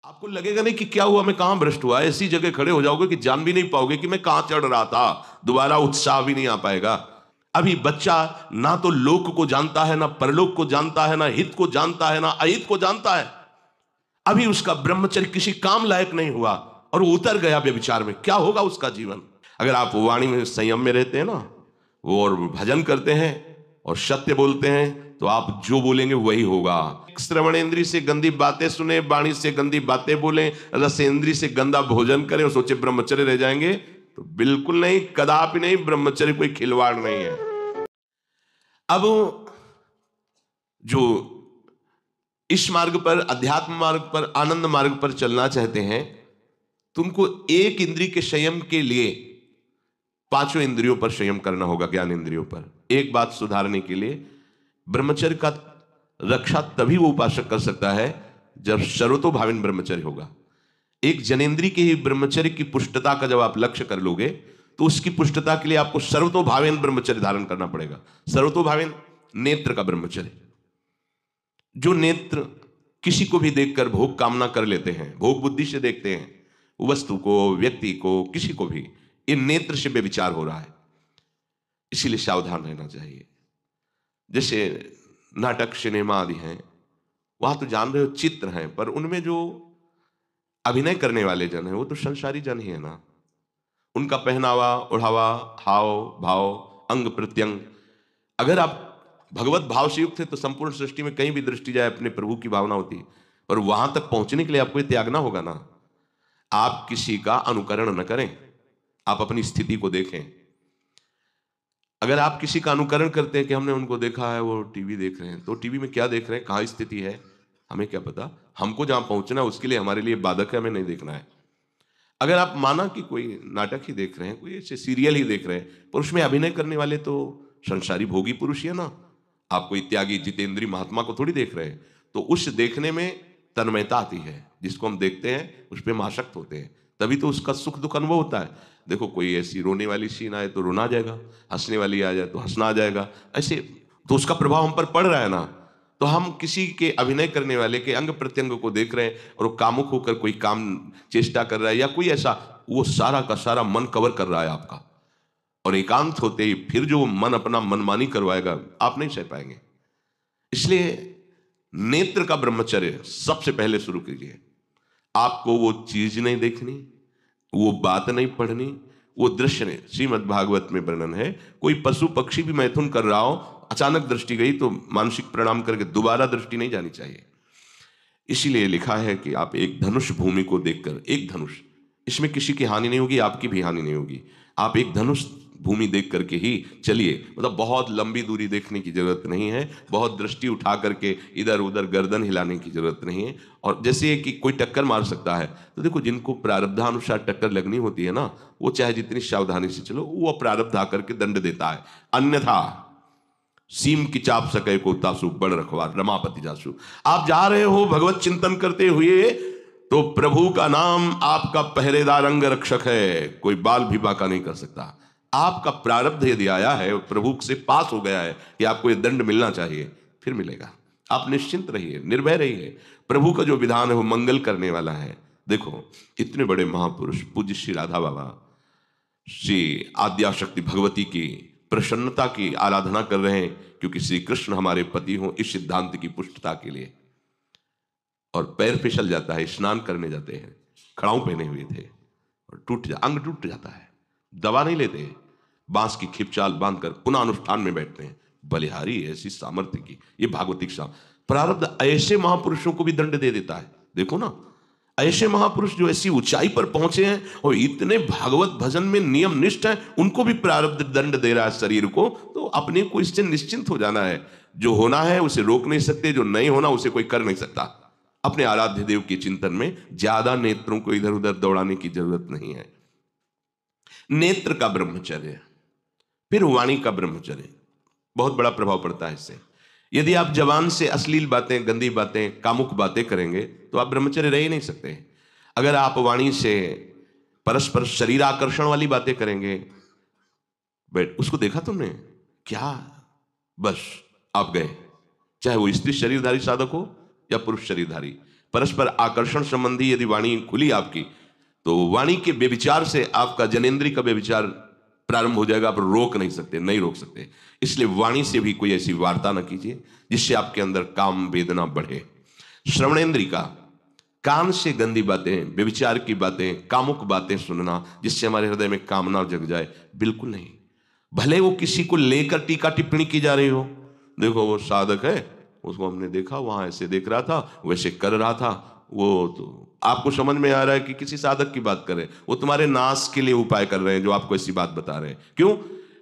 आपको लगेगा नहीं कि क्या हुआ, मैं कहां भ्रष्ट हुआ, ऐसी जगह खड़े हो जाओगे कि जान भी नहीं पाओगे कि मैं कहां चढ़ रहा था, दोबारा उत्साह भी नहीं आ पाएगा। अभी बच्चा ना तो लोक को जानता है, ना परलोक को जानता है, ना हित को जानता है, ना अहित को जानता है। अभी उसका ब्रह्मचर्य किसी काम लायक नहीं हुआ और वो उतर गया व्यभिचार में, क्या होगा उसका जीवन। अगर आप वाणी में संयम में रहते हैं ना, वो और भजन करते हैं और सत्य बोलते हैं, तो आप जो बोलेंगे वही होगा। श्रवणेंद्री से गंदी बातें सुने, वाणी से गंदी बातें बोले, रसेंद्री से गंदा भोजन करें और सोचे ब्रह्मचर्य रह जाएंगे, तो बिल्कुल नहीं, कदापि नहीं। ब्रह्मचर्य कोई खिलवाड़ नहीं है। अब जो इस मार्ग पर, अध्यात्म मार्ग पर, आनंद मार्ग पर चलना चाहते हैं, तुमको एक इंद्रिय के संयम के लिए पांचों इंद्रियों पर संयम करना होगा, ज्ञान इंद्रियों पर। एक बात सुधारने के लिए ब्रह्मचर्य का रक्षा तभी वो उपासक कर सकता है जब सर्वतोभाविन ब्रह्मचर्य होगा। एक जनेन्द्रीय के ही ब्रह्मचर्य की पुष्टता का जब आप लक्ष्य कर लोगे, तो उसकी पुष्टता के लिए आपको सर्वतोभाविन ब्रह्मचर्य धारण करना पड़ेगा। सर्वतोभाविन नेत्र का ब्रह्मचर्य, जो नेत्र किसी को भी देखकर भोग कामना कर लेते हैं, भोग बुद्धि से देखते हैं वस्तु को, व्यक्ति को, किसी को भी, ये नेत्र से व्यभिचार हो रहा है। इसीलिए सावधान रहना चाहिए। जैसे नाटक, सिनेमा आदि हैं, वहां तो जान रहे हो चित्र हैं, पर उनमें जो अभिनय करने वाले जन हैं वो तो संसारी जन ही है ना। उनका पहनावा, ओढ़ावा, हाव भाव, अंग प्रत्यंग, अगर आप भगवत भाव से युक्त है तो संपूर्ण सृष्टि में कहीं भी दृष्टि जाए अपने प्रभु की भावना होती है। पर वहां तक पहुंचने के लिए आपको त्यागना होगा ना। आप किसी का अनुकरण न करें, आप अपनी स्थिति को देखें। अगर आप किसी का अनुकरण करते हैं कि हमने उनको देखा है, वो टीवी देख रहे हैं, तो टीवी में क्या देख रहे हैं, कहाँ स्थिति है, हमें क्या पता। हमको जहां पहुंचना है उसके लिए हमारे लिए बाधक है, हमें नहीं देखना है। अगर आप माना कि कोई नाटक ही देख रहे हैं, कोई ऐसे सीरियल ही देख रहे हैं, पर उसमें अभिनय करने वाले तो संसारी भोगी पुरुष ही है ना, आप कोई त्यागी जितेंद्रीय महात्मा को थोड़ी देख रहे हैं। तो उस देखने में तन्मयता आती है, जिसको हम देखते हैं उस पर हम आसक्त होते हैं, तभी तो उसका सुख दुख अनुभव होता है। देखो कोई ऐसी रोने वाली सीन आए तो रोना आ जाएगा, हंसने वाली आ जाए तो हंसना आ जाएगा, ऐसे तो उसका प्रभाव हम पर पड़ रहा है ना। तो हम किसी के अभिनय करने वाले के अंग प्रत्यंग को देख रहे हैं और वो कामुक होकर कोई काम चेष्टा कर रहा है या कोई ऐसा, वो सारा का सारा मन कवर कर रहा है आपका, और एकांत होते ही फिर जो मन अपना मनमानी करवाएगा आप नहीं सह पाएंगे। इसलिए नेत्र का ब्रह्मचर्य सबसे पहले शुरू कीजिए। आपको वो चीज नहीं देखनी, वो बात नहीं पढ़नी, वो दृश्य नहीं। श्रीमद् भागवत में वर्णन है, कोई पशु पक्षी भी मैथुन कर रहा हो, अचानक दृष्टि गई तो मानसिक प्रणाम करके दोबारा दृष्टि नहीं जानी चाहिए। इसीलिए लिखा है कि आप एक धनुष भूमि को देखकर, एक धनुष, इसमें किसी की हानि नहीं होगी, आपकी भी हानि नहीं होगी, आप एक धनुष भूमि देख करके ही चलिए। मतलब बहुत लंबी दूरी देखने की जरूरत नहीं है, बहुत दृष्टि उठा करके इधर उधर गर्दन हिलाने की जरूरत नहीं है। और जैसे कि कोई टक्कर मार सकता है, तो देखो जिनको प्रारब्धानुसार टक्कर लगनी होती है ना, वो चाहे जितनी सावधानी से चलो, वो प्रारब्ध आकर के दंड देता है। अन्यथा सीम की चाप सके को तासु बड़ रखवार रमापति जासु। आप जा रहे हो भगवत चिंतन करते हुए, तो प्रभु का नाम आपका पहरेदार अंग रक्षक है, कोई बाल भी बाका नहीं कर सकता। आपका प्रारब्ध यदि आया है, प्रभु से पास हो गया है कि आपको ये दंड मिलना चाहिए, फिर मिलेगा। आप निश्चिंत रहिए, निर्भय रहिए। प्रभु का जो विधान है वो मंगल करने वाला है। देखो इतने बड़े महापुरुष पूज्य श्री राधा बाबा, श्री आद्याशक्ति भगवती की प्रसन्नता की आराधना कर रहे हैं, क्योंकि श्री कृष्ण हमारे पति हों, इस सिद्धांत की पुष्टता के लिए। और पैर फिसल जाता है, स्नान करने जाते हैं, खड़ाऊ पहने हुए थे और अंग टूट जाता है, दवा नहीं लेते, बांस की खिपचाल बांधकर पुनः अनुष्ठान में बैठते हैं। बलिहारी ऐसी सामर्थ्य की, ये भागवतिक प्रारब्ध ऐसे महापुरुषों को भी दंड दे देता है। देखो ना, ऐसे महापुरुष जो ऐसी ऊंचाई पर पहुंचे हैं और इतने भागवत भजन में नियम निष्ठ हैं, उनको भी प्रारब्ध दंड दे रहा है शरीर को। तो अपने को इससे निश्चिंत हो जाना है। जो होना है उसे रोक नहीं सकते, जो नहीं होना उसे कोई कर नहीं सकता। अपने आराध्य देव के चिंतन में ज्यादा नेत्रों को इधर उधर दौड़ाने की जरूरत नहीं है। नेत्र का ब्रह्मचर्य, फिर वाणी का ब्रह्मचर्य, बहुत बड़ा प्रभाव पड़ता है इससे। यदि आप जबान से अश्लील बातें, गंदी बातें, कामुक बातें करेंगे तो आप ब्रह्मचर्य रह ही नहीं सकते। अगर आप वाणी से परस्पर शरीर आकर्षण वाली बातें करेंगे, उसको देखा तुमने क्या, बस आप गए, चाहे वो स्त्री शरीरधारी साधक हो या पुरुष शरीरधारी। परस्पर आकर्षण संबंधी यदि वाणी खुली आपकी, तो वाणी के व्यभिचार से आपका जनेंद्री का व्यभिचार प्रारंभ हो जाएगा। आप रोक नहीं सकते, नहीं रोक सकते। इसलिए वाणी से भी कोई ऐसी वार्ता ना कीजिए जिससे आपके अंदर काम वेदना बढ़े। श्रवणेंद्री का, कान से गंदी बातें, व्यभिचार की बातें, कामुक बातें सुनना जिससे हमारे हृदय में कामना जग जाए, बिल्कुल नहीं। भले वो किसी को लेकर टीका टिप्पणी की जा रही हो, देखो वो साधक है, उसको हमने देखा वहां ऐसे देख रहा था, वैसे कर रहा था, वो तो आपको समझ में आ रहा है कि किसी साधक की बात कर रहे हैं, वो तुम्हारे नाश के लिए उपाय कर रहे हैं जो आपको ऐसी बात बता रहे हैं। क्यों?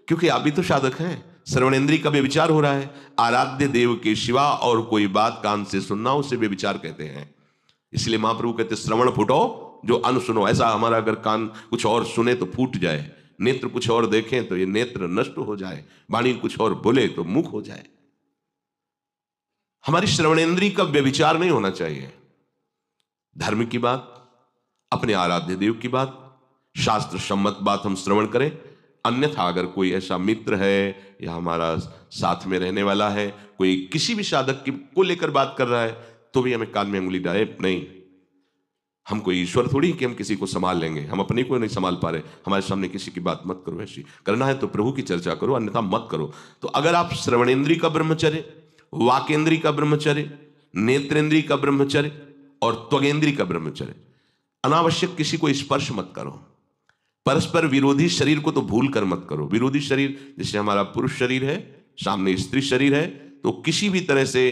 क्योंकि आप भी तो साधक हैं। श्रवणेंद्री का व्यभिचार हो रहा है। आराध्य देव के सिवा और कोई बात कान से सुनना उसे व्यभिचार कहते हैं। इसलिए महाप्रभु कहते श्रवण फूटो जो अन्न सुनो। ऐसा हमारा अगर कान कुछ और सुने तो फूट जाए, नेत्र कुछ और देखें तो ये नेत्र नष्ट हो जाए, वाणी कुछ और बोले तो मुख हो जाए। हमारी श्रवणेंद्री का व्यभिचार नहीं होना चाहिए। धर्म की बात, अपने आराध्य देव की बात, शास्त्र सम्मत बात हम श्रवण करें। अन्यथा अगर कोई ऐसा मित्र है या हमारा साथ में रहने वाला है, कोई किसी भी साधक को लेकर बात कर रहा है, तो भी हमें कान में उंगली डाले नहीं। हम कोई ईश्वर थोड़ी कि हम किसी को संभाल लेंगे, हम अपने को नहीं संभाल पा रहे। हमारे सामने किसी की बात मत करो, ऐसी करना है तो प्रभु की चर्चा करो, अन्यथा मत करो। तो अगर आप श्रवणेंद्री का ब्रह्मचर्य, वाकेंद्री का ब्रह्मचर्य, नेत्रेंद्री का ब्रह्मचर्य और त्वगेंद्री का ब्रह्मचर्य, अनावश्यक किसी को स्पर्श मत करो। परस्पर विरोधी शरीर को तो भूल कर मत करो। विरोधी शरीर जैसे हमारा पुरुष शरीर है, सामने स्त्री शरीर है, तो किसी भी तरह से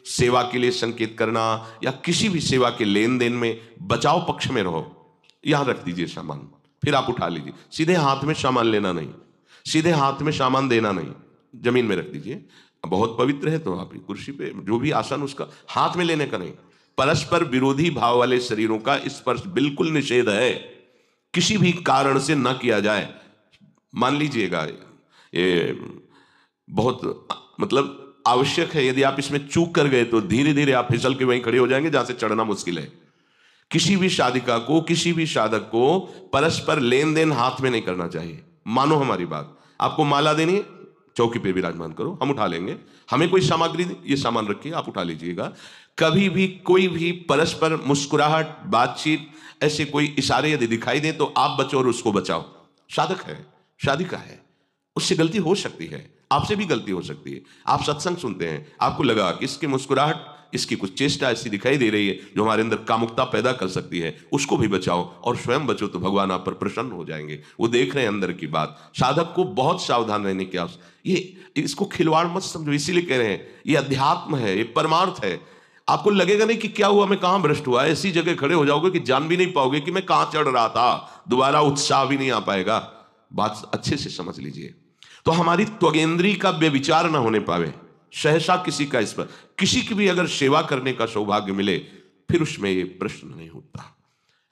सेवा के लिए संकेत करना या किसी भी सेवा के लेन देन में बचाव पक्ष में रहो। यहां रख दीजिए सामान, फिर आप उठा लीजिए। सीधे हाथ में सामान लेना नहीं, सीधे हाथ में सामान देना नहीं, जमीन में रख दीजिए। बहुत पवित्र है तो आप कुर्सी पे जो भी आसन उसका हाथ में लेने का नहीं। परस्पर विरोधी भाव वाले शरीरों का स्पर्श बिल्कुल निषेध है, किसी भी कारण से न किया जाए। मान लीजिएगा ये बहुत मतलब आवश्यक है, यदि आप इसमें चूक कर गए तो धीरे धीरे आप फिसल के वहीं खड़े हो जाएंगे जहां से चढ़ना मुश्किल है। किसी भी साधिका को, किसी भी साधक को परस्पर लेन देन हाथ में नहीं करना चाहिए। मानो हमारी बात, आपको माला देनी है, चौकी पे विराजमान करो, हम उठा लेंगे। हमें कोई सामग्री, ये सामान रखिए, आप उठा लीजिएगा। कभी भी कोई भी परस्पर मुस्कुराहट, बातचीत, ऐसे कोई इशारे यदि दिखाई दे तो आप बचो और उसको बचाओ। साधक है, साधिका है, उससे गलती हो सकती है, आपसे भी गलती हो सकती है। आप सत्संग सुनते हैं, आपको लगा कि इसकी मुस्कुराहट, इसकी कुछ चेष्टा ऐसी दिखाई दे रही है जो हमारे अंदर कामुकता पैदा कर सकती है, उसको भी बचाओ और स्वयं बचो, तो भगवान आप पर प्रसन्न हो जाएंगे। वो देख रहे हैं अंदर की बात। साधक को बहुत सावधान रहने की आवश्यकता। ये इसको खिलवाड़ मत समझो, इसीलिए कह रहे हैं ये अध्यात्म है, ये परमार्थ है। आपको लगेगा नहीं कि क्या हुआ, मैं कहां भ्रष्ट हुआ, ऐसी जगह खड़े हो जाओगे कि जान भी नहीं पाओगे कि मैं कहां चढ़ रहा था, दोबारा उत्साह भी नहीं आ पाएगा। बात अच्छे से समझ लीजिए। तो हमारी त्वगेंद्री का व्यभिचार ना होने पावे, सहसा किसी का इस पर, किसी की भी अगर सेवा करने का सौभाग्य मिले, फिर उसमें ये प्रश्न नहीं उठता।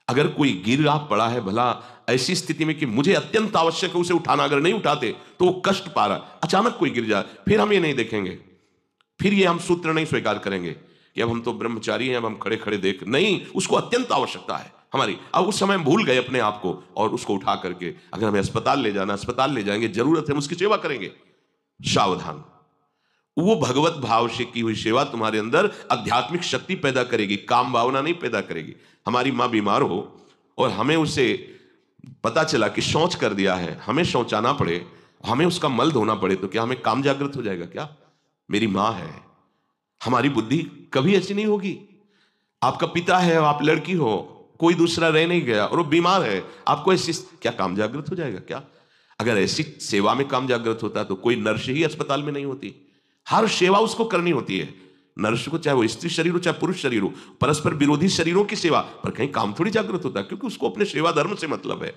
अगर कोई गिर रहा पड़ा है, भला ऐसी स्थिति में कि मुझे अत्यंत आवश्यक है उसे उठाना, अगर नहीं उठाते तो वो कष्ट पा रहा, अचानक कोई गिर जाए, फिर हम ये नहीं देखेंगे, फिर ये हम सूत्र नहीं स्वीकार करेंगे कि अब हम तो ब्रह्मचारी हैं, अब हम खड़े खड़े देख, नहीं, उसको अत्यंत आवश्यकता है हमारी। अब उस समय भूल गए अपने आप को और उसको उठा करके अगर हमें अस्पताल ले जाना, अस्पताल ले जाएंगे, जरूरत है हम उसकी सेवा करेंगे। सावधान, वो भगवत भाव से की हुई सेवा तुम्हारे अंदर आध्यात्मिक शक्ति पैदा करेगी, काम भावना नहीं पैदा करेगी। हमारी माँ बीमार हो और हमें उसे पता चला कि शौच कर दिया है, हमें शौचाना पड़े, हमें उसका मल धोना पड़े, तो क्या हमें काम जागृत हो जाएगा? क्या मेरी माँ है, हमारी बुद्धि कभी ऐसी नहीं होगी। आपका पिता है, आप लड़की हो, कोई दूसरा रह नहीं गया और वो बीमार है, आपको ऐसी क्या काम जागृत हो जाएगा? क्या अगर ऐसी सेवा में काम जागृत होता तो कोई नर्स ही अस्पताल में नहीं होती। हर सेवा उसको करनी होती है, नर्स को, चाहे वो स्त्री शरीर हो चाहे पुरुष शरीर हो, परस्पर विरोधी शरीरों की सेवा, पर कहीं काम थोड़ी जागृत होता है, क्योंकि उसको अपने सेवा धर्म से मतलब है।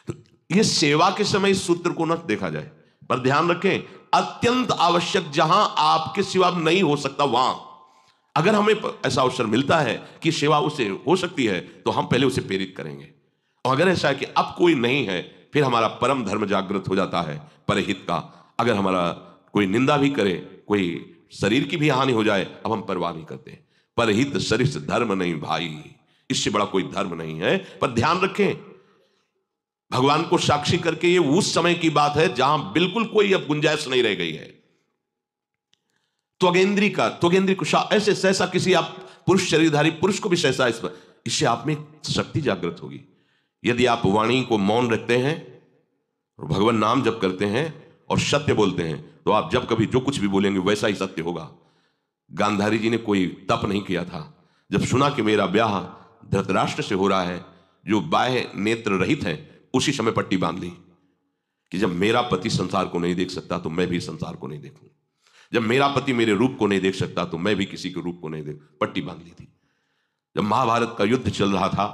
तो ये सेवा के समय इस सूत्र को न देखा जाए, पर ध्यान रखें, अत्यंत आवश्यक जहां आपके सिवा नहीं हो सकता, वहां अगर हमें ऐसा अवसर मिलता है कि सेवा उसे हो सकती है, तो हम पहले उसे प्रेरित करेंगे। और अगर ऐसा है कि अब कोई नहीं है, फिर हमारा परम धर्म जागृत हो जाता है, परहित का। अगर हमारा कोई निंदा भी करे, कोई शरीर की भी हानि हो जाए, अब हम परवाह नहीं करते। परहित सरिस धर्म नहीं भाई, इससे बड़ा कोई धर्म नहीं है। पर ध्यान रखें, भगवान को साक्षी करके ये उस समय की बात है जहां बिल्कुल कोई अब गुंजाइश नहीं रह गई है। त्वगेंद्री को ऐसे सहसा किसी आप पुरुष शरीरधारी पुरुष को भी सहसा इससे आप में शक्ति जागृत होगी। यदि आप वाणी को मौन रखते हैं और भगवान नाम जप करते हैं और सत्य बोलते हैं तो आप जब कभी जो कुछ भी बोलेंगे वैसा ही सत्य होगा। गांधारी जी ने कोई तप नहीं किया था। जब सुना कि मेरा ब्याह धृतराष्ट्र से हो रहा है जो बाह्य नेत्र रहित है, उसी समय पट्टी बांध ली कि जब मेरा पति संसार को नहीं देख सकता तो मैं भी संसार को नहीं देखूं। जब मेरा पति मेरे रूप को नहीं देख सकता तो मैं भी किसी के रूप को नहीं देख, पट्टी बांध ली थी। जब महाभारत का युद्ध चल रहा था,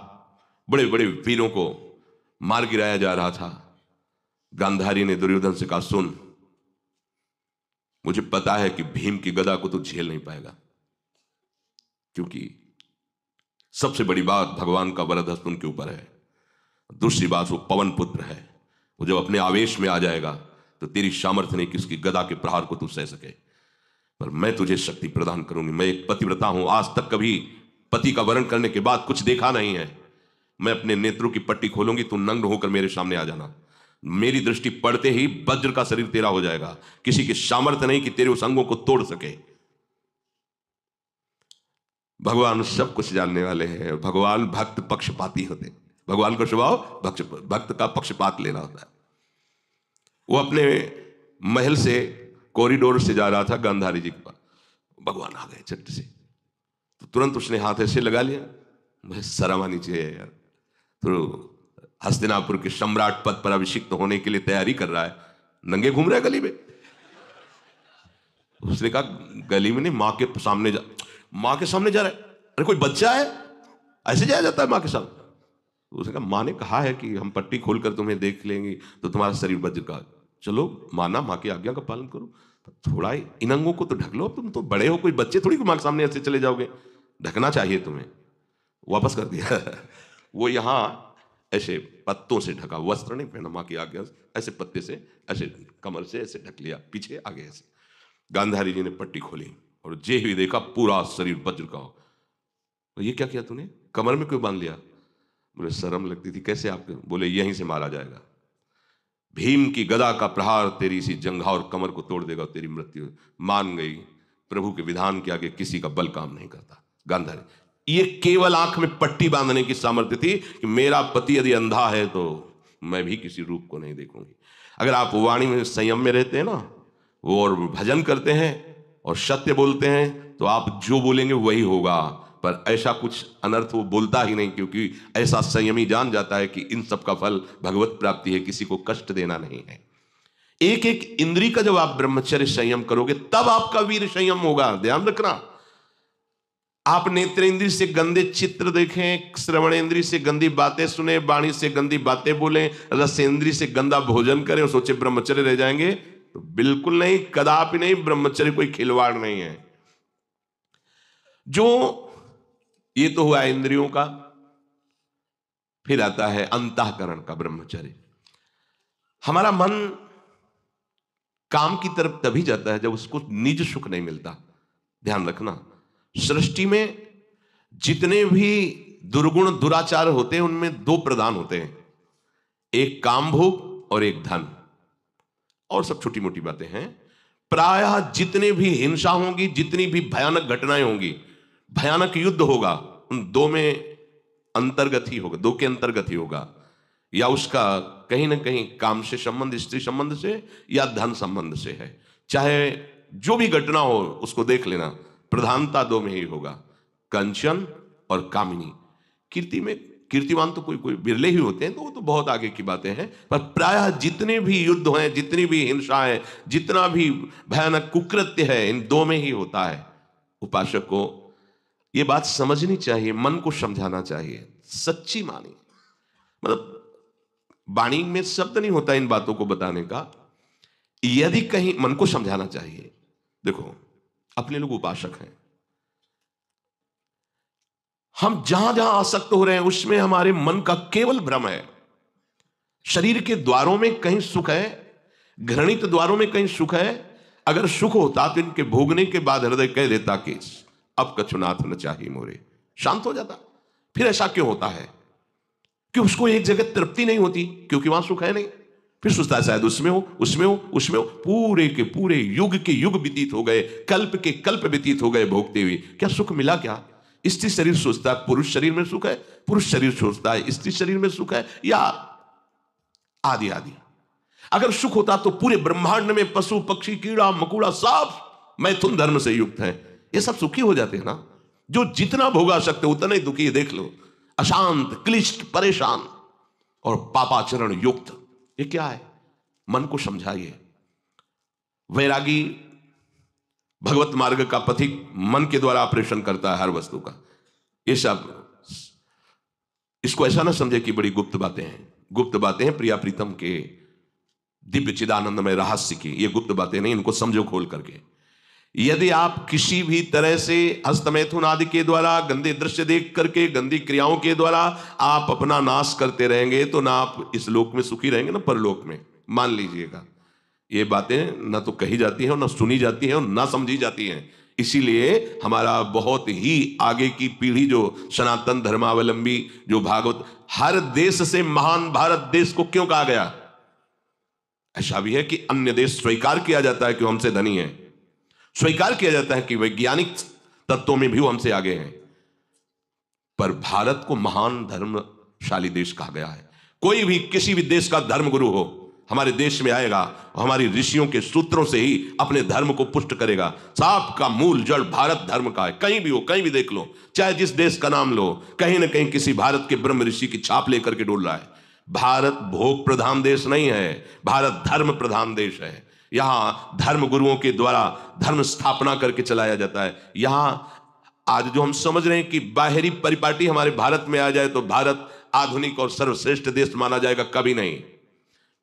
बड़े बड़े वीरों को मार गिराया जा रहा था, गांधारी ने दुर्योधन से कहा, सुन, मुझे पता है कि भीम की गदा को तो झेल नहीं पाएगा, क्योंकि सबसे बड़ी बात भगवान का वरद हस्त उनके ऊपर है। दूसरी बात वो पवन पुत्र है, वो जब अपने आवेश में आ जाएगा तो तेरी सामर्थ्य नहीं कि उसकी गदा के प्रहार को तू सह सके, पर मैं तुझे शक्ति प्रदान करूंगी। मैं एक पतिव्रता हूं, आज तक कभी पति का वरण करने के बाद कुछ देखा नहीं है। मैं अपने नेत्रों की पट्टी खोलूंगी, तू नग्न होकर मेरे सामने आ जाना। मेरी दृष्टि पड़ते ही वज्र का शरीर तेरा हो जाएगा। किसी की सामर्थ्य नहीं कि तेरे उस अंगों को तोड़ सके। भगवान सब कुछ जानने वाले हैं। भगवान भक्त पक्षपाती होते। भगवान का स्वभाव भक्त का पक्षपात लेना होता है। वो अपने महल से कॉरिडोर से जा रहा था गांधारी जी के पास, भगवान आ गए झट से, तो तुरंत उसने हाथ ऐसे लगा लिया। मुझे शर्म आनी चाहिए यार, तो हस्तिनापुर के सम्राट पद पर अभिषिक्त होने के लिए तैयारी कर रहा है, नंगे घूम रहा है गली में। उसने कहा, गली में नहीं, माँ के सामने जा रहा है। अरे कोई बच्चा है, ऐसे जाया जाता है माँ के सामने? उसने कहा, माँ ने कहा है कि हम पट्टी खोलकर तुम्हें देख लेंगे तो तुम्हारा शरीर वज्र का। चलो माना, माँ की आज्ञा का पालन करो, थोड़ा इन अंगों को तो ढक लो, तुम तो बड़े हो, कोई बच्चे थोड़ी माँ के सामने ऐसे चले जाओगे, ढकना चाहिए तुम्हें। वापस कर दिया। वो यहाँ ऐसे पत्तों से ढका, वस्त्र नहीं पहना, माँ की आज्ञा ऐसे पत्ते से ऐसे कमर से ऐसे ढक लिया, पीछे आगे ऐसे। गांधारी जी ने पट्टी खोली और जे ही देखा पूरा शरीर वज्र का हो। तो ये क्या किया तूने, कमर में क्यों बांध लिया? बोले शर्म लगती थी। कैसे आपके? बोले यहीं से मारा जाएगा। भीम की गदा का प्रहार तेरी इसी जंघा और कमर को तोड़ देगा, तेरी मृत्यु। मान गई, प्रभु के विधान के आगे किसी का बल काम नहीं करता। गांधारी, ये केवल आंख में पट्टी बांधने की सामर्थ्य थी कि मेरा पति यदि अंधा है तो मैं भी किसी रूप को नहीं देखूंगी। अगर आप वाणी में संयम में रहते हैं ना, वो और भजन करते हैं और सत्य बोलते हैं, तो आप जो बोलेंगे वही होगा। पर ऐसा कुछ अनर्थ वो बोलता ही नहीं, क्योंकि ऐसा संयमी जान जाता है कि इन सब का फल भगवत प्राप्ति है, किसी को कष्ट देना नहीं है। एक एक इंद्री का जब आप ब्रह्मचर्य संयम करोगे तब आपका वीर संयम होगा। ध्यान रखना, आप नेत्रेंद्री से गंदे चित्र देखें, श्रवणेंद्री से गंदी बातें सुने, वाणी से गंदी बातें बोलें, रसेंद्री से गंदा भोजन करें और सोचे ब्रह्मचर्य रह जाएंगे, तो बिल्कुल नहीं, कदापि नहीं। ब्रह्मचर्य कोई खिलवाड़ नहीं है। जो ये तो हुआ इंद्रियों का, फिर आता है अंतःकरण का ब्रह्मचर्य। हमारा मन काम की तरफ तभी जाता है जब उसको निज सुख नहीं मिलता। ध्यान रखना, सृष्टि में जितने भी दुर्गुण दुराचार होते हैं उनमें दो प्रधान होते हैं, एक काम भोग और एक धन, और सब छोटी मोटी बातें हैं। प्रायः जितने भी हिंसा होंगी, जितनी भी भयानक घटनाएं होंगी, भयानक युद्ध होगा, उन दो में अंतर्गत ही होगा, दो के अंतर्गत ही होगा। या उसका कहीं ना कहीं काम से संबंध, स्त्री संबंध से या धन संबंध से है। चाहे जो भी घटना हो उसको देख लेना, प्रधानता दो में ही होगा, कंचन और कामिनी। कीर्तिवान तो कोई बिरले ही होते हैं, तो वो तो बहुत आगे की बातें हैं। पर प्रायः जितने भी युद्ध हैं, जितनी भी हिंसा है, जितना भी भयानक कुकृत्य है, इन दो में ही होता है। उपासक को ये बात समझनी चाहिए, मन को समझाना चाहिए, सच्ची मानी। मतलब वाणी में शब्द नहीं होता इन बातों को बताने का, यदि कहीं मन को समझाना चाहिए। देखो, अपने लोग उपासक हैं, हम जहां जहां आसक्त हो रहे हैं उसमें हमारे मन का केवल भ्रम है। शरीर के द्वारों में कहीं सुख है, घृणित द्वारों में कहीं सुख है। अगर सुख होता तो इनके भोगने के बाद हृदय कह देता कि अब कछुनाथ न चाहिए मोरे, शांत हो जाता। फिर ऐसा क्यों होता है कि उसको एक जगह तृप्ति नहीं होती? क्योंकि वहां सुख है नहीं। फिर सोचता है शायद उसमें हो, उसमें हो, उसमें हो। पूरे के पूरे युग के युग व्यतीत हो गए, कल्प के कल्प व्यतीत हो गए भोगते हुए। क्या सुख मिला? क्या स्त्री शरीर सोचता है पुरुष शरीर में सुख है, पुरुष शरीर सोचता है स्त्री शरीर में सुख है, या आदि आदि। अगर सुख होता तो पूरे ब्रह्मांड में पशु पक्षी कीड़ा मकोड़ा सब मैथुन धर्म से युक्त हैं, ये सब सुखी हो जाते हैं ना। जो जितना भोगा सकते उतना ही दुखी है। देख लो, अशांत, क्लिष्ट, परेशान और पापाचरण युक्त। ये क्या है? मन को समझाइए। वैरागी भगवत मार्ग का पथिक मन के द्वारा ऑपरेशन करता है हर वस्तु का। ये सब, इसको ऐसा ना समझे कि बड़ी गुप्त बातें हैं। गुप्त बातें हैं प्रिया प्रीतम के दिव्य चिदानंदमय रहस्य की। ये गुप्त बातें नहीं, इनको समझो खोल करके। यदि आप किसी भी तरह से हस्तमैथुन आदि के द्वारा, गंदे दृश्य देख करके, गंदी क्रियाओं के द्वारा आप अपना नाश करते रहेंगे तो ना आप इस लोक में सुखी रहेंगे ना परलोक में। मान लीजिएगा, ये बातें ना तो कही जाती हैं और ना सुनी जाती हैं और ना समझी जाती हैं। इसीलिए हमारा बहुत ही आगे की पीढ़ी जो सनातन धर्मावलंबी, जो भागवत, हर देश से महान भारत देश को क्यों कहा गया? ऐसा भी है कि अन्य देश स्वीकार किया जाता है कि वो हमसे धनी है, स्वीकार किया जाता है कि वैज्ञानिक तत्वों में भी वो हमसे आगे हैं, पर भारत को महान धर्मशाली देश कहा गया है। कोई भी किसी भी देश का धर्मगुरु हो हमारे देश में आएगा और हमारी ऋषियों के सूत्रों से ही अपने धर्म को पुष्ट करेगा। साप का मूल जड़ भारत धर्म का है। कहीं भी हो, कहीं भी देख लो, चाहे जिस देश का नाम लो, कहीं ना कहीं किसी भारत के ब्रह्म ऋषि की छाप लेकर के डोल रहा है। भारत भोग प्रधान देश नहीं है, भारत धर्म प्रधान देश है। यहां धर्म गुरुओं के द्वारा धर्म स्थापना करके चलाया जाता है। यहां आज जो हम समझ रहे हैं कि बाहरी परिपाटी हमारे भारत में आ जाए तो भारत आधुनिक और सर्वश्रेष्ठ देश माना जाएगा, कभी नहीं।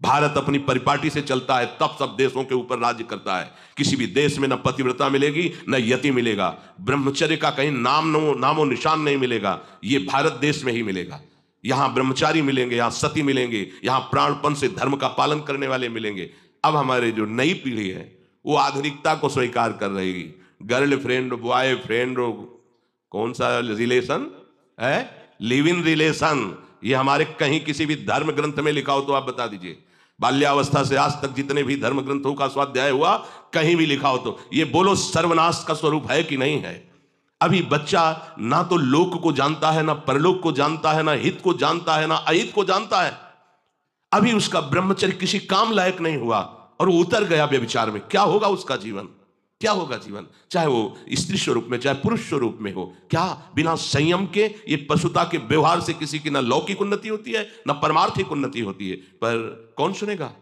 भारत अपनी परिपाटी से चलता है, तब सब देशों के ऊपर राज्य करता है। किसी भी देश में न पतिव्रता मिलेगी न यति मिलेगा, ब्रह्मचर्य का कहीं नामो निशान नहीं मिलेगा। ये भारत देश में ही मिलेगा। यहां ब्रह्मचारी मिलेंगे, यहां सती मिलेंगे, यहां प्राणपण से धर्म का पालन करने वाले मिलेंगे। अब हमारे जो नई पीढ़ी है वो आधुनिकता को स्वीकार कर रही। गर्लफ्रेंड, बॉयफ्रेंड, कौन सा रिलेशन है, लिव इन रिलेशन, ये हमारे कहीं किसी भी धर्म ग्रंथ में लिखा हो तो आप बता दीजिए। बाल्यावस्था से आज तक जितने भी धर्म ग्रंथों का स्वाध्याय हुआ, कहीं भी लिखा हो तो ये बोलो सर्वनाश का स्वरूप है कि नहीं है। अभी बच्चा ना तो लोक को जानता है, ना परलोक को जानता है, ना हित को जानता है, ना अहित को जानता है। अभी उसका ब्रह्मचर्य किसी काम लायक नहीं हुआ और वो उतर गया व्यभिचार में। क्या होगा उसका जीवन? क्या होगा जीवन? चाहे वो स्त्री स्वरूप में चाहे पुरुष स्वरूप में हो, क्या बिना संयम के ये पशुता के व्यवहार से किसी की ना लौकिक उन्नति होती है ना परमार्थिक उन्नति होती है। पर कौन सुनेगा?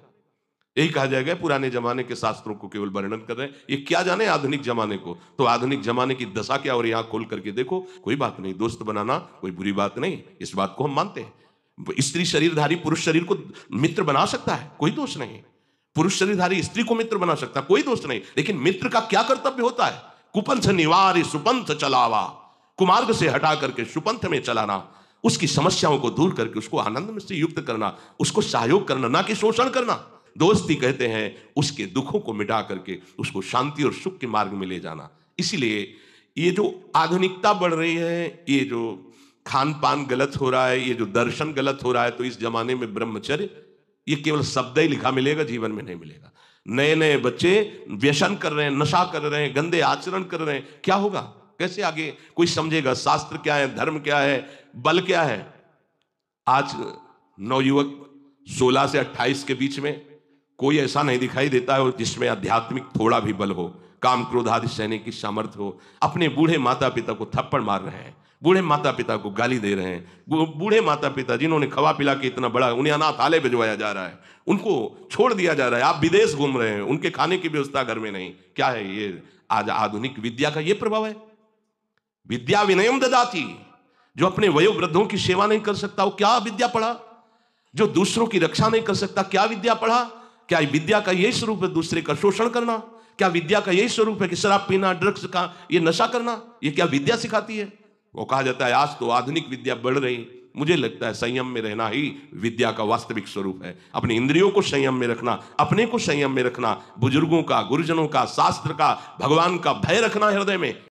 यही कहा जाएगा पुराने जमाने के शास्त्रों को केवल वर्णन कर रहे हैं, ये क्या जाने आधुनिक जमाने को। तो आधुनिक जमाने की दशा क्या, और यहाँ खोल करके देखो। कोई बात नहीं, दोस्त बनाना कोई बुरी बात नहीं, इस बात को हम मानते हैं। स्त्री शरीरधारी पुरुष शरीर को मित्र बना सकता है, कोई दोष नहीं। पुरुष शरीरधारी स्त्री को मित्र बना सकता है, कोई दोष नहीं। लेकिन मित्र का क्या कर्तव्य होता है? कुपंथ निवार सुपंथ चलावा, कुमार्ग से हटा करके सुपंथ में चलाना, उसकी समस्याओं को दूर करके उसको आनंद में से युक्त करना, उसको सहयोग करना, ना कि शोषण करना। दोस्ती कहते हैं उसके दुखों को मिटा करके उसको शांति और सुख के मार्ग में ले जाना। इसीलिए ये जो आधुनिकता बढ़ रही है, ये जो खान पान गलत हो रहा है, ये जो दर्शन गलत हो रहा है, तो इस जमाने में ब्रह्मचर्य ये केवल शब्द ही लिखा मिलेगा, जीवन में नहीं मिलेगा। नए नए बच्चे व्यसन कर रहे हैं, नशा कर रहे हैं, गंदे आचरण कर रहे हैं। क्या होगा? कैसे आगे कोई समझेगा? शास्त्र क्या है, धर्म क्या है, बल क्या है? आज नवयुवक 16 से 28 के बीच में कोई ऐसा नहीं दिखाई देता है जिसमें आध्यात्मिक थोड़ा भी बल हो, काम क्रोध आदि सहने की सामर्थ्य हो। अपने बूढ़े माता पिता को थप्पड़ मार रहे हैं, बूढ़े माता पिता को गाली दे रहे हैं। बूढ़े माता पिता जिन्होंने खवा पिला के इतना बड़ा, उन्हें अनाथालय भिजवाया जा रहा है, उनको छोड़ दिया जा रहा है। आप विदेश घूम रहे हैं, उनके खाने की व्यवस्था घर में नहीं। क्या है ये? आज आधुनिक विद्या का ये प्रभाव है। विद्या विनयम ददाति, जो अपने वयोवृद्धों की सेवा नहीं कर सकता वो क्या विद्या पढ़ा? जो दूसरों की रक्षा नहीं कर सकता क्या विद्या पढ़ा? क्या विद्या का यही स्वरूप है दूसरे का शोषण करना? क्या विद्या का यही स्वरूप है कि शराब पीना, ड्रग्स का ये नशा करना? ये क्या विद्या सिखाती है? वो कहा जाता है आज तो आधुनिक विद्या बढ़ रही। मुझे लगता है संयम में रहना ही विद्या का वास्तविक स्वरूप है। अपनी इंद्रियों को संयम में रखना, अपने को संयम में रखना, बुजुर्गों का, गुरुजनों का, शास्त्र का, भगवान का भय रखना हृदय में।